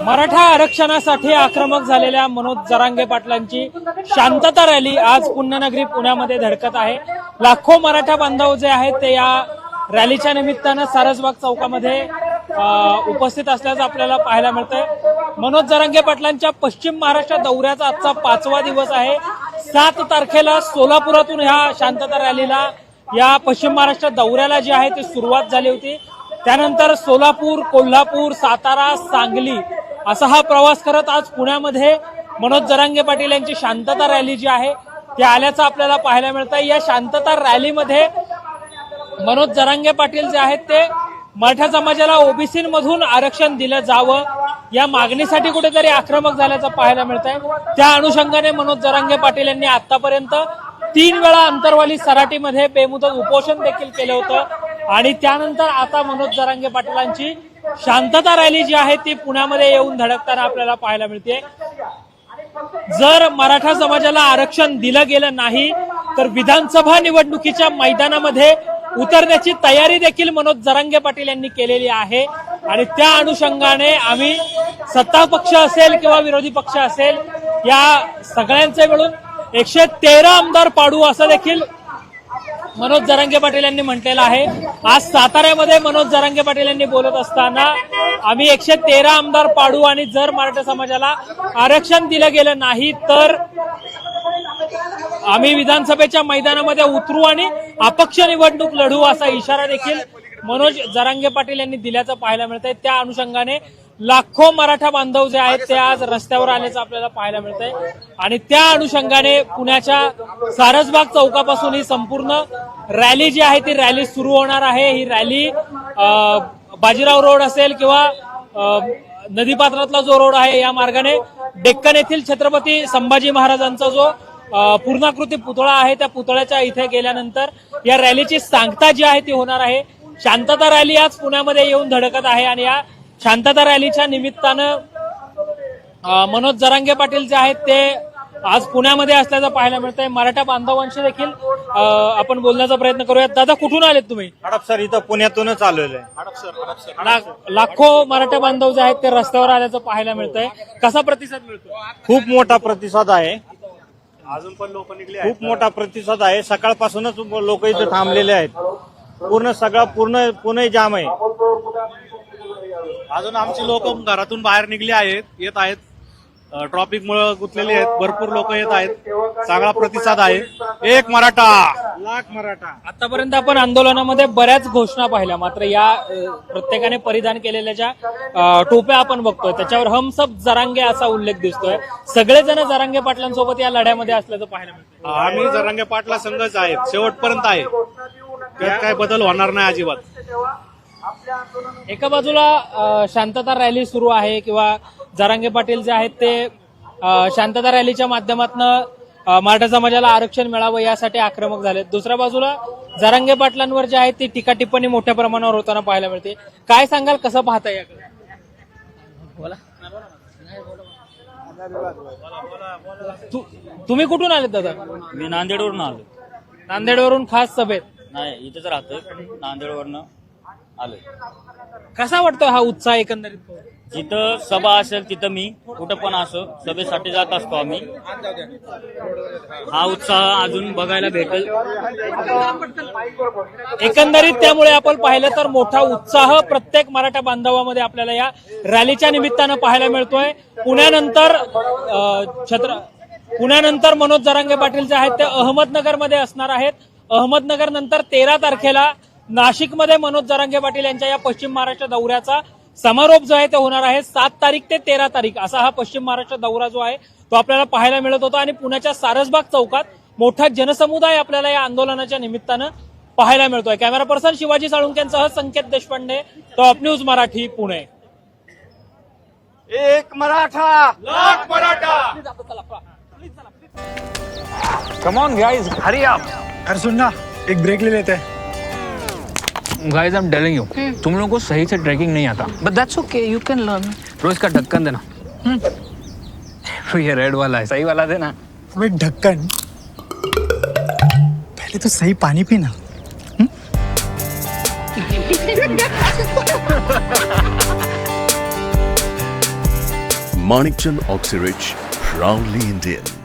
मराठा आरक्षणासाठी आक्रमक झालेल्या मनोज जरांगे पाटलांची शांतता रॅली आज पुण्यनगरी पुण्यामध्ये धडकत आहे। लाखो मराठा बांधव जे आहेत ते या रॅलीच्या निमित्तानं सारसबाग चौकामध्ये उपस्थित असल्याचं आपल्याला पाहायला मिळतंय। मनोज जरांगे पाटलांच्या पश्चिम महाराष्ट्र दौऱ्याचा आजचा 5वा दिवस आहे। 7 तारखेला सोलापुरातून ह्या शांतता रॅलीला या पश्चिम महाराष्ट्र दौऱ्याला जी आहे ती सुरुवात झाली होती। त्यानंतर सोलापूर, कोल्हापूर, सातारा, सांगली असा हा प्रवास करत आज पुण्यामध्ये मनोज जरांगे पाटील यांची शांतता रॅली जी आहे ती आल्याचं आपल्याला पाहायला मिळतं। या शांतता रॅलीमध्ये मनोज जरांगे पाटील जे आहेत ते मराठा समाजाला ओबीसीमधून आरक्षण दिलं जावं या मागणीसाठी कुठेतरी आक्रमक झाल्याचं पाहायला मिळतंय। त्या अनुषंगाने मनोज जरांगे पाटील यांनी आतापर्यंत 3 वेळा अंतरवाली सराटीमध्ये बेमुदत उपोषण देखील केलं होतं आणि त्यानंतर आता मनोज जरांगे पाटलांची शांतता रॅली जी आहे ती पुण्यामध्ये येऊन धडकताना आपल्याला पाहायला मिळते। जर मराठा समाजाला आरक्षण दिलं गेलं नाही तर विधानसभा निवडणुकीच्या मैदानामध्ये उतरण्याची तयारी देखील मनोज जरांगे पाटील यांनी केलेली आहे आणि त्या अनुषंगाने आम्ही सत्ता पक्ष असेल किंवा विरोधी पक्ष असेल या सगळ्यांचे मिळून 113 आमदार पाडू असं देखील मनोज जरांगे पाटील यांनी म्हटलेलं आहे। आज साताऱ्यामध्ये मनोज जरांगे पाटील यांनी बोलत असताना आम्ही 113 आमदार पाडू आणि जर मराठा समाजाला आरक्षण दिलं गेलं नाही तर आम्ही विधानसभेच्या मैदानामध्ये उतरू आणि अपक्ष निवडणूक लढू असा इशारा देखील मनोज जरांगे पाटील यांनी दिल्याचं पाहायला मिळतंय। त्या अनुषंगाने लाखो मराठा बांधव जे आहेत ते आज रस्त्यावर आल्याचं आपल्याला पाहायला मिळतंय आणि त्या अनुषंगाने पुण्याच्या सारसबाग चौकापासून ही संपूर्ण रॅली जी आहे ती रॅली सुरू होणार आहे। ही रॅली बाजीराव रोड असेल किंवा नदीपात्रातला जो रोड आहे या मार्गाने डेक्कन येथील छत्रपती संभाजी महाराजांचा जो पूर्णाकृती पुतळा आहे त्या पुतळ्याच्या इथे गेल्यानंतर या रॅलीची सांगता जी आहे ती होणार आहे। शांतता रॅली आज पुण्यामध्ये येऊन धडकत आहे आणि या शांतता रॅलीच्या निमित्तानं मनोज जरांगे पाटील जे आहेत ते आज पुण्यामध्ये असल्याचं पाहायला मिळतंय। मराठा बांधवांशी देखील आपण बोलण्याचा प्रयत्न करूयात। दादा, कुठून आलेत तुम्ही? हडपसर इथं पुण्यातूनच आलेलो आहे। लाखो मराठा बांधव जे आहेत ते रस्त्यावर आल्याचं पाहायला मिळतंय। कसा प्रतिसाद मिळतो? खूप मोठा प्रतिसाद आहे। अजून पण लोक निघले, खूप मोठा प्रतिसाद आहे। सकाळपासूनच लोक इथे थांबलेले आहेत। पूर्ण सगळा पुणे जाम आहे। अजून आमची लोक घरातून बाहेर निघले आहेत, येत आहेत। ट्रॉफिक मुळे गुंतलेले आहेत, भरपूर लोक येत आहेत। चांगला प्रतिसाद आहे। एक मराठा लाख मराठा। आतापर्यंत आपण आंदोलनामध्ये बऱ्याच घोषणा पाहिल्या, मात्र या प्रत्येकाने परिधान केलेल्या ज्या टोप्या आपण बघतोय त्याच्यावर हम सब जरांगे असा उल्लेख दिसतोय। सगळेजण जरांगे पाटलांसोबत या लढ्यामध्ये असल्याचं पाहायला मिळतं। आम्ही जरांगे पाटला संघच आहेत, शेवटपर्यंत आहे। त्यात काय बदल होणार नाही अजिबात। एका बाजूला शांतता रॅली सुरू आहे किंवा जरांगे पाटील जे आहेत ते शांतता रॅलीच्या माध्यमातून मराठा समाजाला आरक्षण मिळावं यासाठी आक्रमक झाले। दुसऱ्या बाजूला जरांगे पाटलांवर जे आहे ती टीका टिप्पणी मोठ्या प्रमाणावर होताना पाहायला मिळते। काय सांगाल, कसं पाहता याकडे? तुम्ही कुठून आलेत दादा? मी नांदेडवरून आलो। नांदेडवरून खास सभेत? नाही, इथेच राहतोय, नांदेडवरनं आलोय। कसा वाटतो हा उत्साह एकंदरीत? जिथं सभा असेल तिथं मी कुठं पण असो सभेसाठी जात असतो आम्ही। हा उत्साह अजून बघायला भेटेल एकंदरीत। त्यामुळे आपण पाहिलं तर मोठा उत्साह प्रत्येक मराठा बांधवामध्ये आपल्याला या रॅलीच्या निमित्तानं पाहायला मिळतोय। पुण्यानंतर मनोज जरांगे पाटील जे आहेत ते अहमदनगरमध्ये असणार आहेत। अहमदनगर नंतर 13 तारखेला नाशिकमध्ये मनोज जरांगे पाटील यांच्या या पश्चिम महाराष्ट्र दौऱ्याचा समारोप जो आहे ते होणार आहे। 7 तारीख ते 13 तारीख असा हा पश्चिम महाराष्ट्र दौरा जो आहे तो आपल्याला पाहायला मिळत होता आणि पुण्याच्या सारसबाग चौकात मोठा जनसमुदाय आपल्याला या आंदोलनाच्या निमित्तानं पाहायला मिळतोय। कॅमेरा पर्सन शिवाजी साळुंकेंसह संकेत देशपांडे, टॉप न्यूज मराठी, पुणे। एक Maratha lakh Maratha. Come on guys, hurry up. अरे सुन ना, एक ब्रेक ले लेते हैं। Guys, I am telling you, तुम लोगों को सही से ट्रैकिंग नहीं आता, but that's okay, you can learn. रोज का ढक्कन देना। ये रेड वाला है, सही वाला देना। अबे ढक्कन, पहले तो सही पानी पीना। Manikchand Oxyrich, proudly Indian.